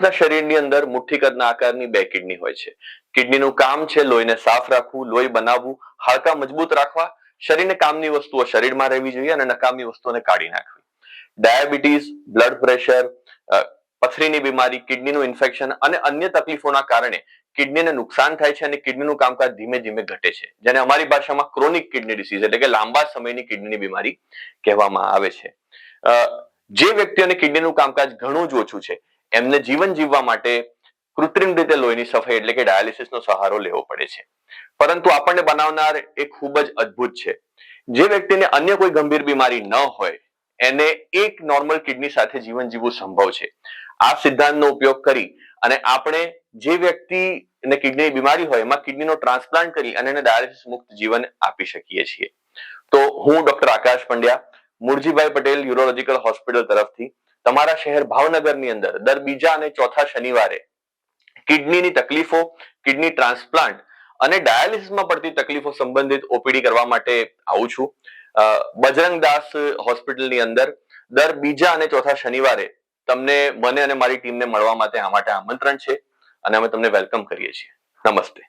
આપણા શરીરની અંદર મુઠ્ઠી કદના આકારની બે કિડની હોય છે. કિડનીનું કામ છે લોહીને સાફ રાખવું, લોહી બનાવવું, હાડકાં મજબૂત રાખવા, શરીરને કામની વસ્તુઓ શરીરમાં રહેવી જોઈએ અને નકામની વસ્તુઓને કાઢી નાખવી. ડાયાબિટીસ, બ્લડ પ્રેશર, પથરીની બીમારી, કિડનીનું ઇન્ફેક્શન અને અન્ય તકલીફોના કારણે કિડનીને નુકસાન થાય છે અને કિડનીનું કામકાજ ધીમે ધીમે ઘટે છે, જેને અમારી ભાષામાં ક્રોનિક કિડની ડિસીઝ એટલે કે લાંબા સમયની કિડનીની બીમારી કહેવામાં આવે છે. જે વ્યક્તિઓને કિડનીનું કામકાજ ઘણું જ ઓછું છે એમને જીવન જીવવા માટે કૃત્રિમ રીતે લોહીની સફાઈ એટલે કે ડાયાલિસિસનો સહારો લેવો પડે છે. પરંતુ આપણને બનાવનાર એ ખૂબ જ અદ્ભુત છે. જે વ્યક્તિને અન્ય કોઈ ગંભીર બીમારી ન હોય એને એક નોર્મલ કિડની સાથે જીવન જીવવું સંભવ છે. આ સિદ્ધાંતનો ઉપયોગ કરી અને આપણે જે વ્યક્તિને કિડનીની બીમારી હોય એમાં કિડનીનો ટ્રાન્સપ્લાન્ટ કરી અને એને ડાયાલિસિસ મુક્ત જીવન આપી શકીએ છીએ. તો હું ડોક્ટર આકાશ પંડ્યા, મુરજીભાઈ પટેલ યુરોલોજીકલ હોસ્પિટલ તરફથી તમારા શહેર ભાવનગરની અંદર દર બીજા અને ચોથા શનિવારે કિડનીની તકલીફો, કિડની ટ્રાન્સપ્લાન્ટ અને ડાયાલિસિસમાં પડતી તકલીફો સંબંધિત ઓપીડી કરવા માટે આવું છું. બજરંગદાસ હોસ્પિટલની અંદર દર બીજા અને ચોથા શનિવારે તમને મને અને મારી ટીમને મળવા માટે આમંત્રણ છે અને અમે તમને વેલકમ કરીએ છીએ. નમસ્તે.